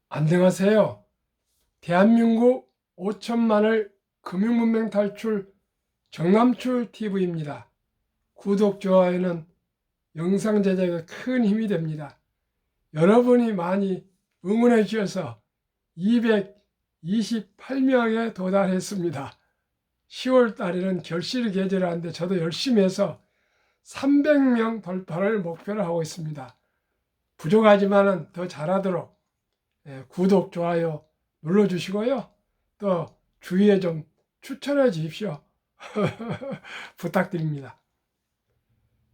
안녕하세요. 대한민국 5천만을 금융문맹 탈출 정남출 TV입니다. 구독, 좋아요는 영상 제작에 큰 힘이 됩니다. 여러분이 많이 응원해 주셔서 228명에 도달했습니다. 10월 달에는 결실의 계절을 하는데 저도 열심히 해서 300명 돌파를 목표로 하고 있습니다. 부족하지만 더 잘하도록 구독, 좋아요 눌러주시고요. 또 주위에 좀 추천해 주십시오. 부탁드립니다.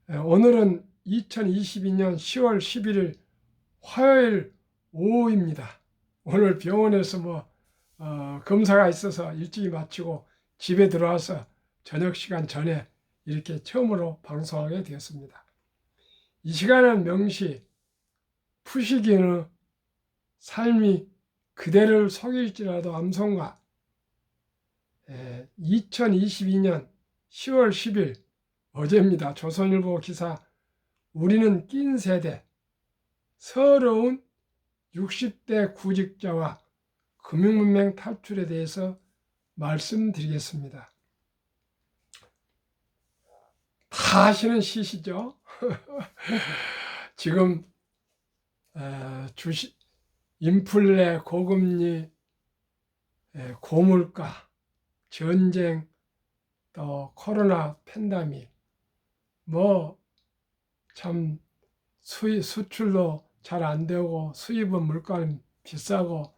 오늘은 2022년 10월 11일 화요일 오후입니다. 오늘 병원에서 검사가 있어서 일찍 마치고 집에 들어와서 저녁 시간 전에 이렇게 처음으로 방송하게 되었습니다. 이 시간은 명시 푸시기는 삶이 그대를 속일지라도 암송가 2022년 10월 10일 어제입니다. 조선일보 기사 우리는 낀 세대 서러운 60대 구직자와 금융문맹 탈출에 대해서 말씀드리겠습니다. 다 아시는 시시죠? 지금 주식 인플레, 고금리, 고물가, 전쟁, 또 코로나 팬데믹, 참 수출도 잘 안 되고 수입은 물가는 비싸고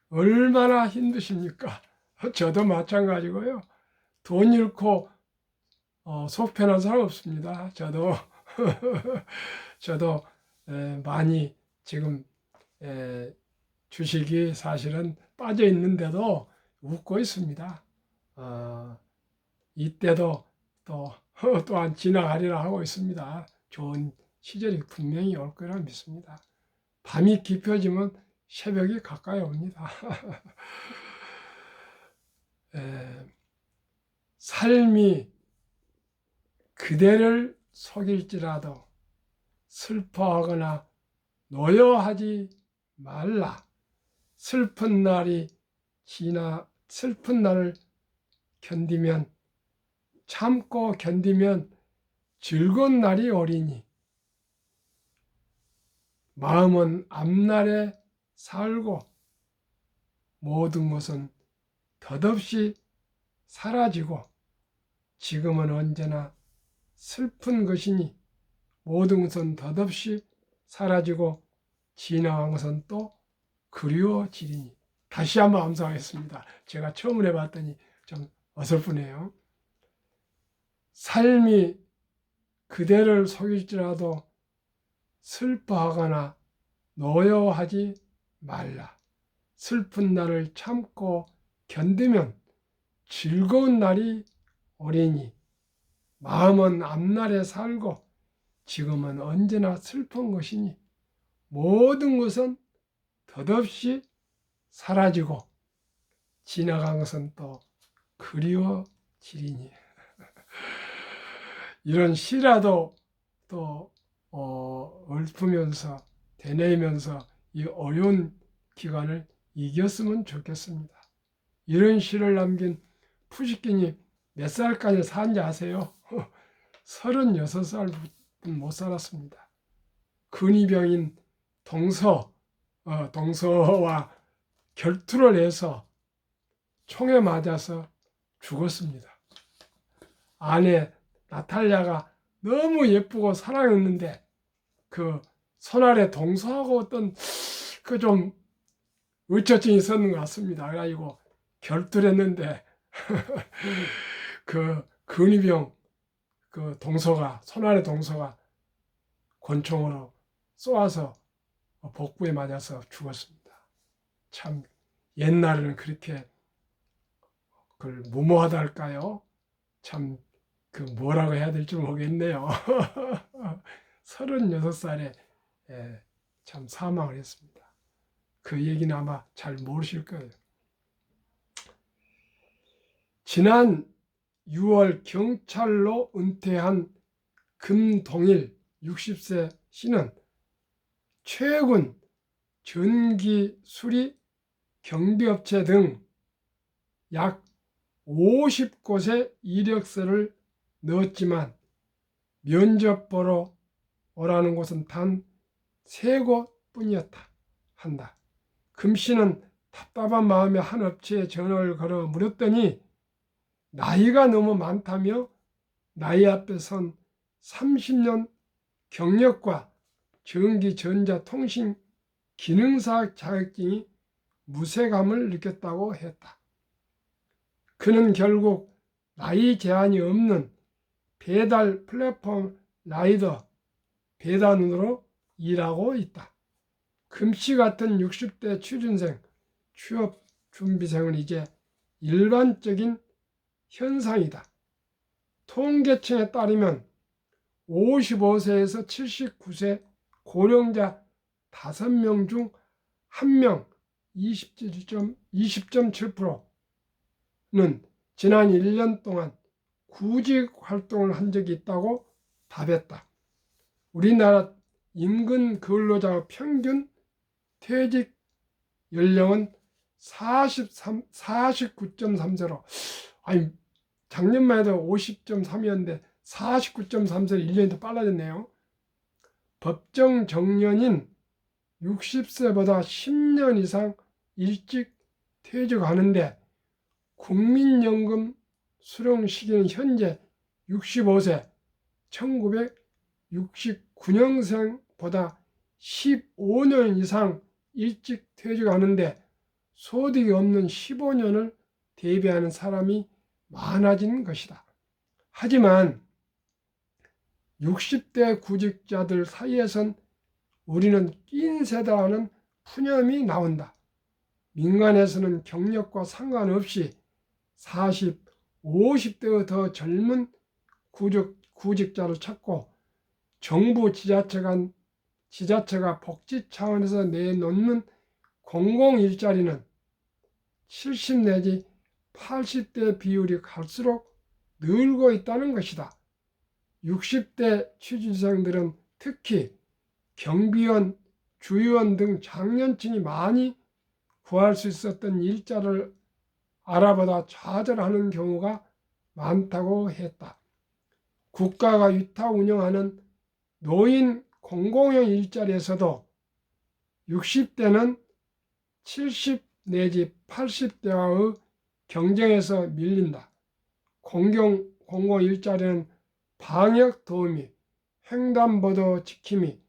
얼마나 힘드십니까? 저도 마찬가지고요. 돈 잃고 속 편한 사람 없습니다. 저도 많이 지금 주식이 사실은 빠져 있는데도 웃고 있습니다. 이때도 또한 지나가리라 하고 있습니다. 좋은 시절이 분명히 올 거라 믿습니다. 밤이 깊어지면 새벽이 가까이 옵니다. 삶이 그대를 속일지라도 슬퍼하거나 노여하지 말라. 슬픈 날을 참고 견디면 즐거운 날이 오리니 마음은 앞날에 살고 모든 것은 덧없이 사라지고 지금은 언제나 슬픈 것이니 모든 것은 덧없이 사라지고 지나간 것은 또 그리워지리니. 다시 한번 암송하겠습니다. 제가 처음 해봤더니 좀 어설프네요. 삶이 그대를 속일지라도 슬퍼하거나 노여하지 말라. 슬픈 날을 참고 견디면 즐거운 날이 오리니 마음은 앞날에 살고 지금은 언제나 슬픈 것이니 모든 것은 덧없이 사라지고 지나간 것은 또 그리워지리니. 이런 시라도 또 읊으면서 되뇌면서 이 어려운 기간을 이겼으면 좋겠습니다. 이런 시를 남긴 푸시킨이 몇 살까지 산지 아세요? 36살 못 살았습니다. 근위병인 동서와 결투를 해서 총에 맞아서 죽었습니다. 아내 나탈리아가 너무 예쁘고 사랑했는데 그 손아래 동서하고 어떤 그 좀 의처증이 있었는 것 같습니다. 그래가지고 결투를 했는데 그 근위병 그 손아래 동서가 권총으로 쏘아서 복부에 맞아서 죽었습니다. 참 옛날에는 그렇게 그걸 무모하다 할까요? 참 그 뭐라고 해야 될지 모르겠네요. 36살에 참 사망을 했습니다. 그 얘기는 아마 잘 모르실 거예요. 지난 6월 경찰로 은퇴한 금동일 60세 씨는 최근 전기, 수리, 경비업체 등 약 50곳에 이력서를 넣었지만 면접 보러 오라는 곳은 단 3곳뿐이었다 한다. 금씨는 답답한 마음에 한 업체에 전화를 걸어 물었더니 나이가 너무 많다며 나이 앞에 선 30년 경력과 전기, 전자, 통신, 기능사 자격증이 무색함을 느꼈다고 했다. 그는 결국 나이 제한이 없는 배달 플랫폼 라이더 배달원으로 일하고 있다. 금씨 같은 60대 취준생, 취업 준비생은 이제 일반적인 현상이다. 통계청에 따르면 55세에서 79세 고령자 5명 중 1명 20.7%는 지난 1년 동안 구직 활동을 한 적이 있다고 답했다. 우리나라 임금 근로자의 평균 퇴직 연령은 49.3세로, 아니 작년만 해도 50.3이었는데 49.3세로 1년이 더 빨라졌네요. 법정 정년인 60세보다 10년 이상 일찍 퇴직하는데 국민연금 수령 시기는 현재 65세, 1969년생보다 15년 이상 일찍 퇴직하는데 소득이 없는 15년을 대비하는 사람이 많아진 것이다. 하지만 60대 구직자들 사이에선 우리는 낀 세대라는 푸념이 나온다. 민간에서는 경력과 상관없이 40, 50대의 더 젊은 구직자를 찾고 정부 지자체가 복지 차원에서 내놓는 공공일자리는 70 내지 80대 비율이 갈수록 늘고 있다는 것이다. 60대 취준생들은 특히 경비원, 주유원 등 장년층이 많이 구할 수 있었던 일자를 알아보다 좌절하는 경우가 많다고 했다. 국가가 위탁 운영하는 노인 공공형 일자리에서도 60대는 70 내지 80대와의 경쟁에서 밀린다. 공공 일자리는 방역 도우미, 횡단보도 지킴이,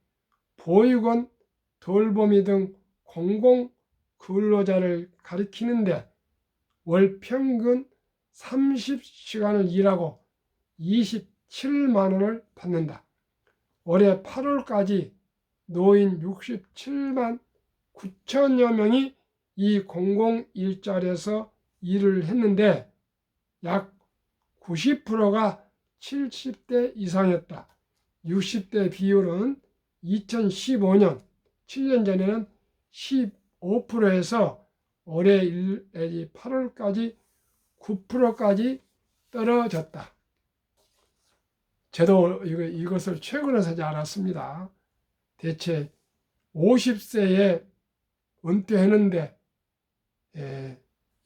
보육원 돌보미 등 공공 근로자를 가리키는데 월 평균 30시간을 일하고 27만 원을 받는다. 올해 8월까지 노인 67만 9천여 명이 이 공공 일자리에서 일을 했는데 약 90%가 70대 이상이었다. 60대 비율은 2015년 7년 전에는 15%에서 올해 8월까지 9%까지 떨어졌다. 저도 이것을 최근에 사지 않았습니다. 대체 50세에 은퇴했는데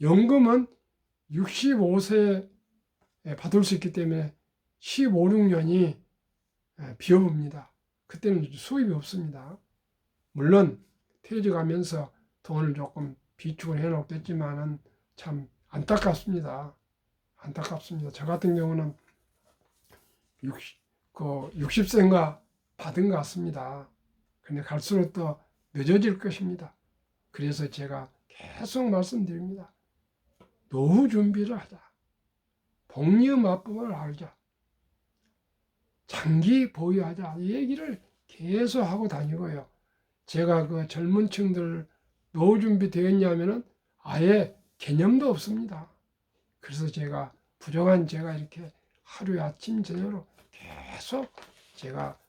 연금은 65세에 받을 수 있기 때문에 15, 16년이 비어봅니다. 그때는 수입이 없습니다. 물론 퇴직하면서 돈을 조금 비축을 해놓겠지만은 참 안타깝습니다. 저 같은 경우는 60세인가 받은 것 같습니다. 근데 갈수록 더 늦어질 것입니다. 그래서 제가 계속 말씀드립니다. 노후 준비를 하자. 복리의 맛법을 알자. 장기 보유하자. 이 얘기를 계속 하고 다니고요. 제가 그 젊은 층들 노후 준비 되었냐면은 아예 개념도 없습니다. 그래서 제가 부족한 제가 이렇게 하루에 아침 저녁으로 계속 제가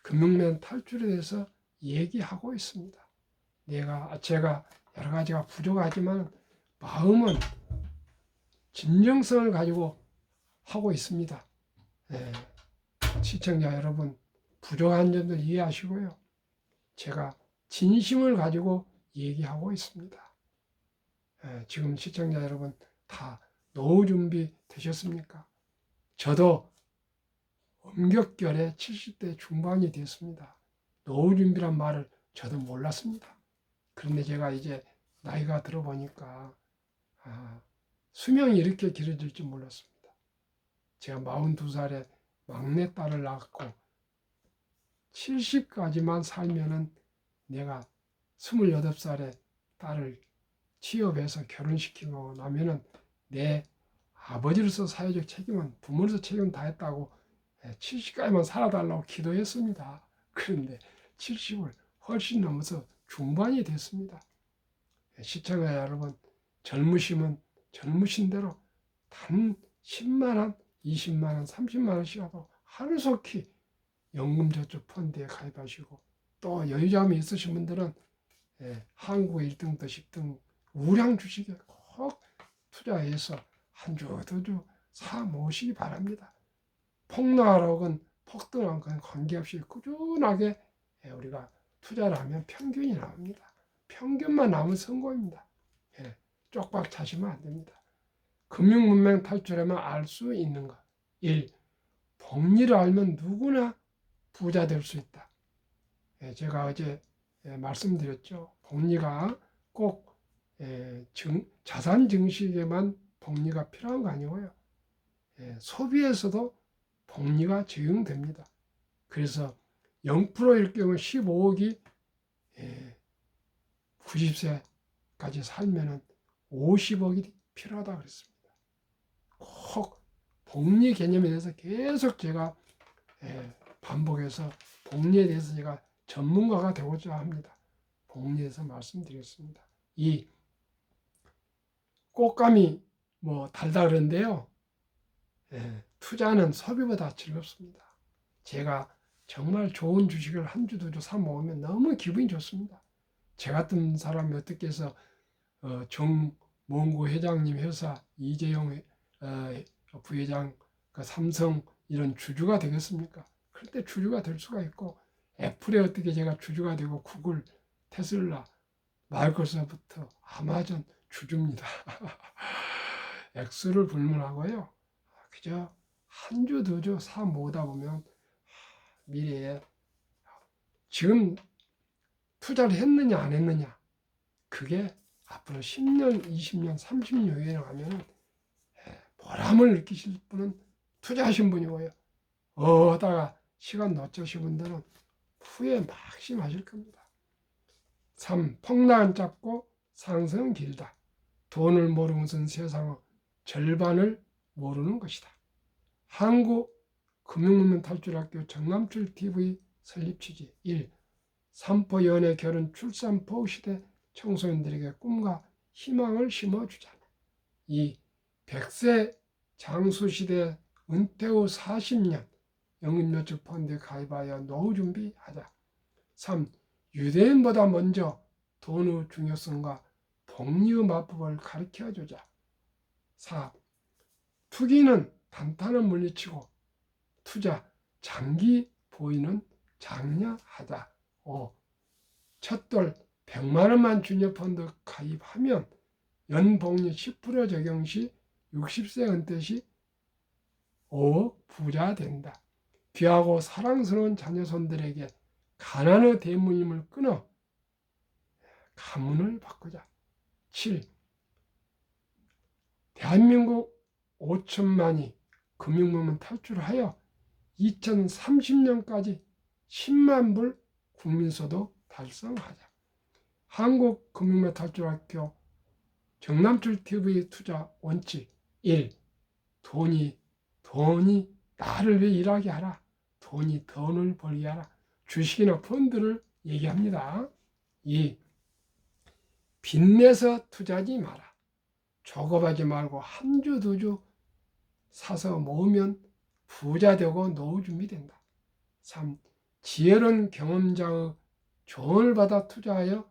금융면 탈출에 대해서 얘기하고 있습니다. 제가 여러 가지가 부족하지만 마음은 진정성을 가지고 하고 있습니다. 시청자 여러분, 부족한 점들 이해하시고요. 제가 진심을 가지고 얘기하고 있습니다. 지금 시청자 여러분 다 노후 준비 되셨습니까? 저도 엄격결에 70대 중반이 됐습니다. 노후 준비란 말을 저도 몰랐습니다. 그런데 제가 이제 나이가 들어보니까 수명이 이렇게 길어질 줄 몰랐습니다. 제가 42살에 막내딸을 낳았고 70까지만 살면은 내가 28살에 딸을 취업해서 결혼시키고 나면은 내 아버지로서 사회적 책임은 부모로서 책임 다 했다고 70까지만 살아달라고 기도했습니다. 그런데 70을 훨씬 넘어서 중반이 됐습니다. 시청자 여러분, 젊으시면 젊으신 대로 단 10만 원, 20만 원, 30만 원씩이라도 하루속히 연금저축펀드에 가입하시고, 또 여유자금이 있으신 분들은 한국의 1등부터 10등 우량 주식에 꼭 투자해서 한 주, 두 주 사 모으시기 바랍니다. 폭락하건 폭등하건 관계없이 꾸준하게 우리가 투자를 하면 평균이 나옵니다. 평균만 나오면 성공입니다. 쪽박 차시면 안 됩니다. 금융문맹 탈출하면 알 수 있는 것. 1. 복리를 알면 누구나 부자 될 수 있다. 제가 어제 말씀드렸죠. 복리가 꼭 자산 증식에만 복리가 필요한 거 아니고요. 소비에서도 복리가 적용됩니다. 그래서 0%일 경우 15억이 90세까지 살면은 50억이 필요하다 그랬습니다. 꼭 복리 개념에 대해서 계속 제가 반복해서 복리에 대해서 제가 전문가가 되고자 합니다. 복리에 대해서 말씀드리겠습니다. 이 꽃감이 달다 그러는데요. 투자는 소비보다 즐겁습니다. 제가 정말 좋은 주식을 한 주, 두 주 사 모으면 너무 기분이 좋습니다. 제 같은 사람이 어떻게 해서 정몽구 회장님 회사, 이재용 부회장, 삼성 이런 주주가 되겠습니까? 그런데 주주가 될 수가 있고, 애플에 어떻게 제가 주주가 되고, 구글, 테슬라, 마이크로소프트, 아마존 주주입니다. 액수를 불문하고요. 그저 한 주, 두 주 사 모으다 보면 미래에 지금 투자를 했느냐 안 했느냐, 그게 앞으로 10년, 20년, 30년 후에 가면 보람을 느끼실 분은 투자하신 분이고요. 어다가 시간 놓치신 분들은 후에 막심하실 겁니다. 3. 폭락은 짧고 상승은 길다. 돈을 모르는 것은 세상의 절반을 모르는 것이다. 한국금융문맹탈출학교 정남출TV 설립 취지. 1. 삼포 연애 결혼 출산 포 시대 청소년들에게 꿈과 희망을 심어주자. 2. 100세 장수시대 은퇴 후 40년 연금저축펀드에 가입하여 노후 준비하자. 3. 유대인보다 먼저 돈의 중요성과 복리의 마법을 가르쳐주자. 4. 투기는 단타는 물리치고 투자, 장기 보이는 장려하자. 5. 첫돌 100만 원만 주녀펀드 가입하면 연복리 10% 적용 시 60세 은퇴 시 5억 부자 된다. 귀하고 사랑스러운 자녀손들에게 가난의 대물림을 끊어 가문을 바꾸자. 7. 대한민국 5천만이 금융문맹 탈출하여 2030년까지 10만 불 국민소득 달성하자. 한국금융문맹 탈출학교 정남출TV 투자 원칙. 1. 돈이 나를 위해 일하게 하라. 돈이 돈을 벌게 하라. 주식이나 펀드를 얘기합니다. 2. 빚내서 투자하지 마라. 조급하지 말고 한 주, 두 주 사서 모으면 부자 되고 노후 준비된다. 3. 지혜로운 경험자의 조언을 받아 투자하여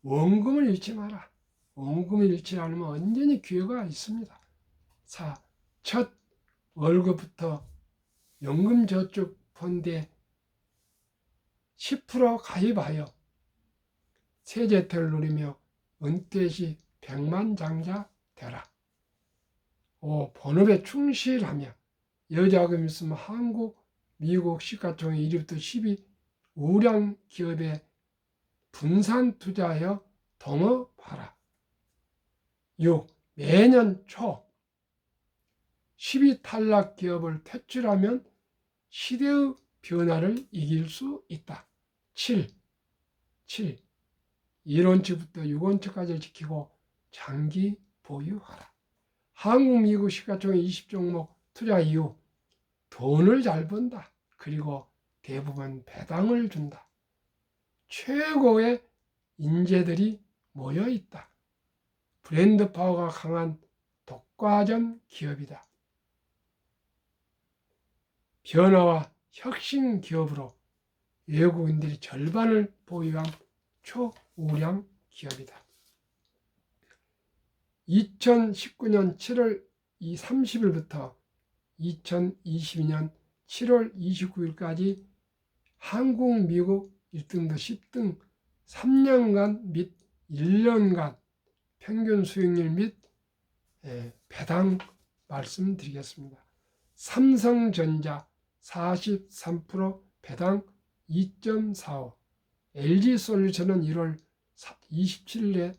원금을 잃지 마라. 원금을 잃지 않으면 언제니 기회가 있습니다. 4. 첫 월급부터 연금저축펀드에 10% 가입하여 세제태를 누리며 은퇴 시 백만장자 되라. 5. 본업에 충실하며 여자금 있으면 한국, 미국 시가총액 1위부터 10위 우량 기업에 분산 투자하여 동업하라. 6. 매년 초 10위 탈락 기업을 퇴출하면 시대의 변화를 이길 수 있다. 7. 1원칙부터 6원칙까지 지키고 장기 보유하라. 한국, 미국 시가총액 20종목 투자 이후 돈을 잘 번다. 그리고 대부분 배당을 준다. 최고의 인재들이 모여 있다. 브랜드 파워가 강한 독과점 기업이다. 변화와 혁신 기업으로 외국인들이 절반을 보유한 초우량 기업이다. 2019년 7월 30일부터 2022년 7월 29일까지 한국, 미국 1등부터 10등 3년간 및 1년간 평균 수익률 및 배당 말씀드리겠습니다. 삼성전자 43% 배당 2.45, LG솔루션은 1월 27일에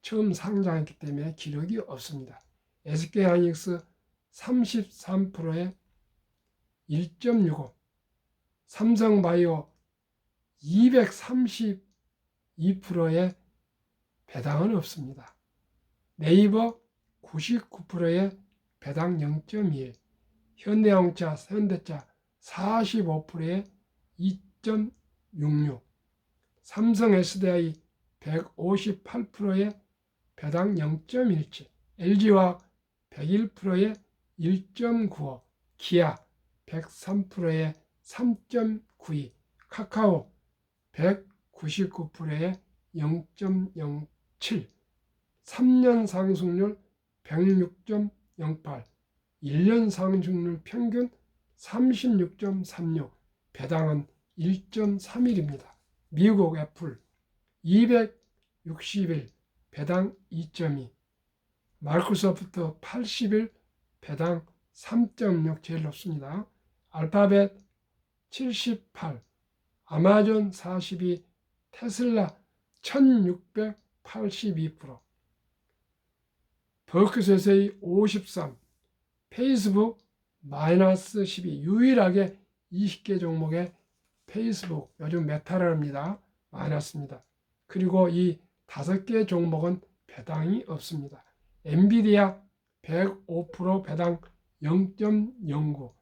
처음 상장했기 때문에 기록이 없습니다. SK하이닉스 33%에 1.65, 삼성바이오 232%에 배당은 없습니다. 네이버 99%에 배당 0.21, 현대자동차 45%에 2.66, 삼성 SDI 158%에 배당 0.17, LG화학 101%에 1.95, 기아 103%에 3.92, 카카오 199%에 0.07, 3년 상승률 106.08, 1년 상승률 평균 36.36, 배당은 1.31입니다. 미국 애플 261, 배당 2.2, 마이크로소프트 80일, 배당 3.6 제일 높습니다. 알파벳 78, 아마존 42, 테슬라 1682%, 버크셔세이 53, 페이스북 마이너스 12, 유일하게 20개 종목에 페이스북, 요즘 메타를 합니다. 마이너스입니다. 그리고 이 5개 종목은 배당이 없습니다. 엔비디아 105% 배당 0.09,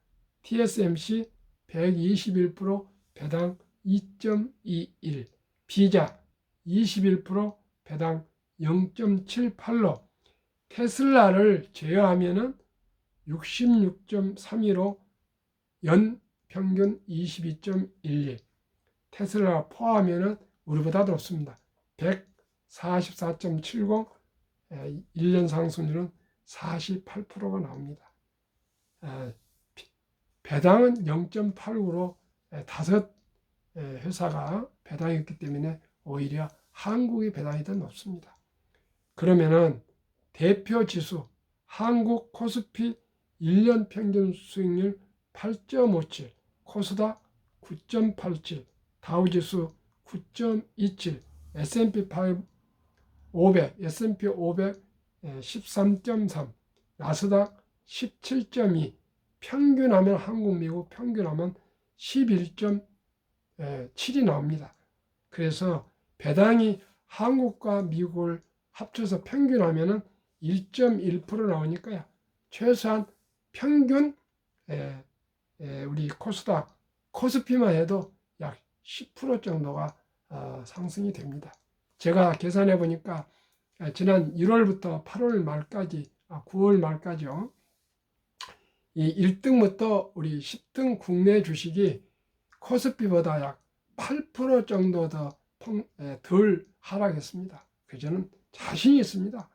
TSMC 121% 배당 2.21, 비자 21% 배당 0.78로 테슬라를 제외하면은 66.32로 연 평균 22.11, 테슬라 포함하면은 우리보다 높습니다. 144.70, 1년 상승률은 48%가 나옵니다. 배당은 0.89로 5 회사가 배당이 있기 때문에 오히려 한국의 배당이 더 높습니다. 그러면은 대표 지수 한국 코스피 1년 평균 수익률 8.57, 코스닥 9.87, 다우지수 9.27, S&P 500 13.3, 나스닥 17.2, 평균하면 한국, 미국 평균하면 11.7이 나옵니다. 그래서 배당이 한국과 미국을 합쳐서 평균하면 1.1% 나오니까요. 최소한 평균 우리 코스닥, 코스피만 해도 약 10% 정도가 상승이 됩니다. 제가 계산해 보니까 지난 1월부터 8월 말까지, 9월 말까지요. 이 1등부터 우리 10등 국내 주식이 코스피보다 약 8% 정도 덜 하락했습니다. 그래서 저는 자신이 있습니다.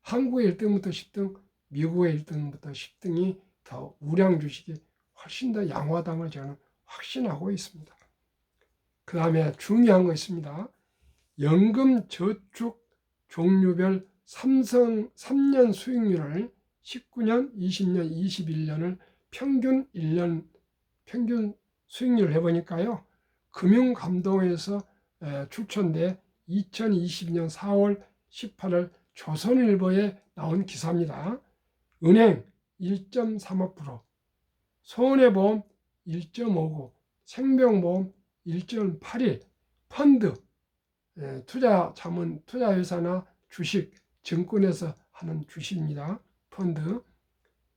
한국의 1등부터 10등, 미국의 1등부터 10등이 더 우량 주식이 훨씬 더 양호하다는 걸 저는 확신하고 있습니다. 그 다음에 중요한 거 있습니다. 연금 저축 종류별 3년 수익률을 19년, 20년, 21년을 평균 1년 평균 수익률을 해보니까요. 금융감독원에서 추천돼 2020년 4월 18일 조선일보에 나온 기사입니다. 은행 1.35%, 손해보험 1.59%, 생명보험 1.81%, 펀드, 투자회사나 주식, 증권에서 하는 주식입니다. 펀드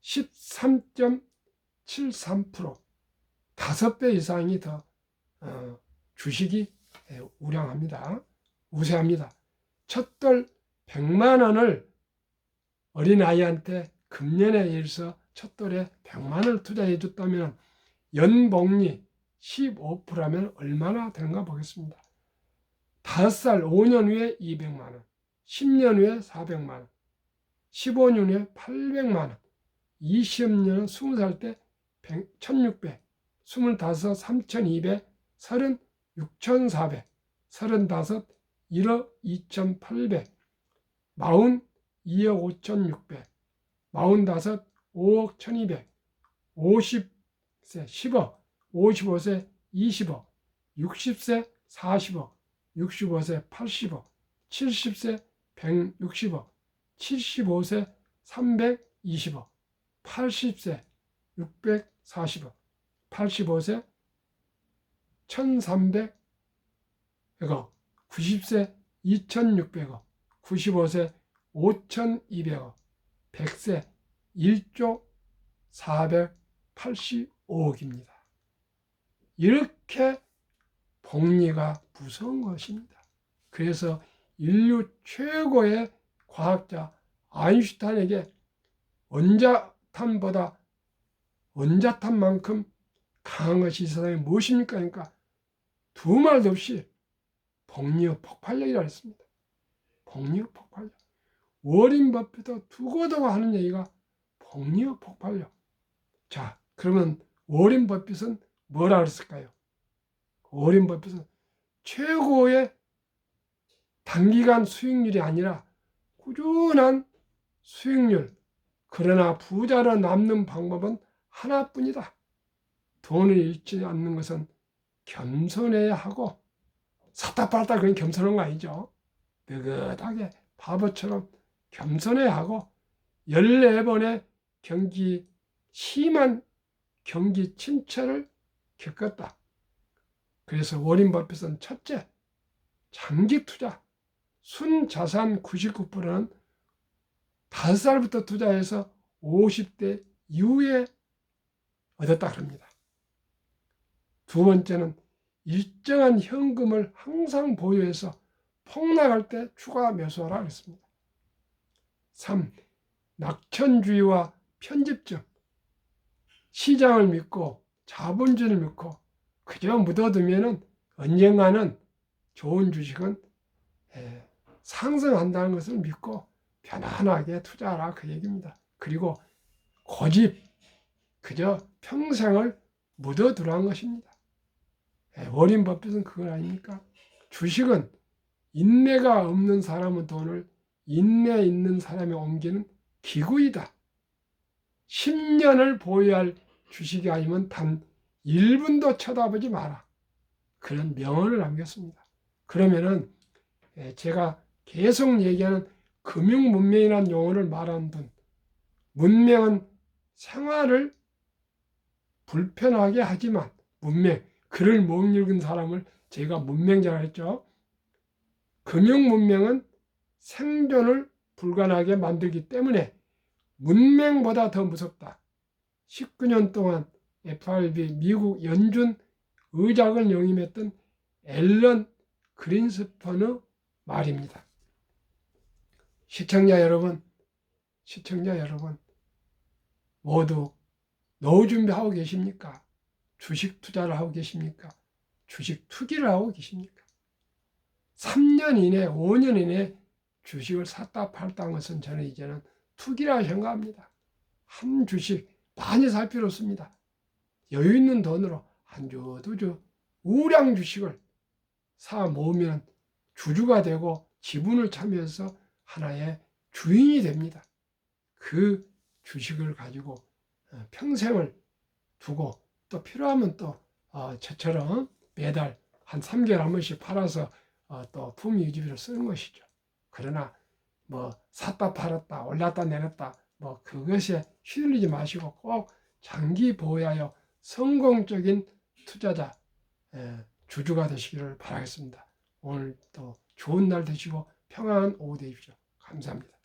13.73%, 5배 이상이 더 주식이 우세합니다. 첫돌 100만 원을 어린아이한테 금년에 의해서 첫돌에 100만 원을 투자해 줬다면 연복리 15%라면 얼마나 되는가 보겠습니다. 5살 5년 후에 200만 원, 10년 후에 400만 원, 15년 후에 800만 원, 20년 20살 때 1600, 25 3200, 30 6400, 35 1억 2800, 40 2억 5600, 45 5억 1200, 50세 10억, 55세 20억, 60세 40억, 65세 80억, 70세 160억, 75세 320억, 80세 640억, 85세 1300억, 90세 2600억, 95세 5200억, 100세 1조 485억입니다. 이렇게 복리가 무서운 것입니다. 그래서 인류 최고의 과학자 아인슈타인에게 원자탄만큼 강한 것이 이 세상에 무엇입니까? 그러니까 두 말도 없이 복리의 폭발력이라 했습니다. 복리의 폭발력. 워린 버핏도 두고두고 하는 얘기가 복리의 폭발력. 자, 그러면 워린 버핏은 뭐라 그랬을까요? 워린 버핏은 최고의 단기간 수익률이 아니라 꾸준한 수익률, 그러나 부자로 남는 방법은 하나뿐이다. 돈을 잃지 않는 것은 겸손해야 하고, 샀다 팔았다 그건 겸손한 거 아니죠. 느긋하게 바보처럼 겸손해야 하고, 14번의 심한 경기 침체를 겪었다. 그래서 워린 버핏은 첫째, 장기 투자, 순자산 99%는 5살부터 투자해서 50대 이후에 얻었다 그럽니다. 두 번째는 일정한 현금을 항상 보유해서 폭락할 때 추가 매수하라 그랬습니다. 3. 낙천주의와 편집점, 시장을 믿고 자본주의를 믿고 그저 묻어두면 언젠가는 좋은 주식은 상승한다는 것을 믿고 편안하게 투자하라 그 얘기입니다. 그리고 고집, 그저 평생을 묻어두라는 것입니다. 워린 버핏은 그건 아닙니까? 주식은 인내가 없는 사람은 돈을 인내 있는 사람이 옮기는 기구이다. 10년을 보유할 주식이 아니면 단 1분도 쳐다보지 마라. 그런 명언을 남겼습니다. 그러면은 제가 계속 얘기하는 금융 문명이라는 용어를 말하는 분, 문명은 생활을 불편하게 하지만 문명, 글을 못 읽은 사람을 제가 문명자라 했죠. 금융 문명은 생존을 불가능하게 만들기 때문에 문명보다 더 무섭다. 19년 동안 FRB 미국 연준 의장을 영임했던 앨런 그린스펀의 말입니다. 시청자 여러분 모두 노후 준비하고 계십니까? 주식 투자를 하고 계십니까? 주식 투기를 하고 계십니까? 3년 이내, 5년 이내 주식을 샀다 팔다 한 것은 저는 이제는 투기라 생각합니다. 한 주식 많이 살 필요 없습니다. 여유 있는 돈으로 한 주, 두 주 우량 주식을 사 모으면 주주가 되고 지분을 참여해서 하나의 주인이 됩니다. 그 주식을 가지고 평생을 두고 또 필요하면 또 저처럼 매달 한 3개월 한 번씩 팔아서 또 품위 유지비로 쓰는 것이죠. 그러나 뭐 샀다 팔았다 올랐다 내렸다 뭐 그것에 휘둘리지 마시고 꼭 장기 보유하여 성공적인 투자자 주주가 되시기를 바라겠습니다. 오늘 또 좋은 날 되시고 평안한 오후 되십시오. 감사합니다.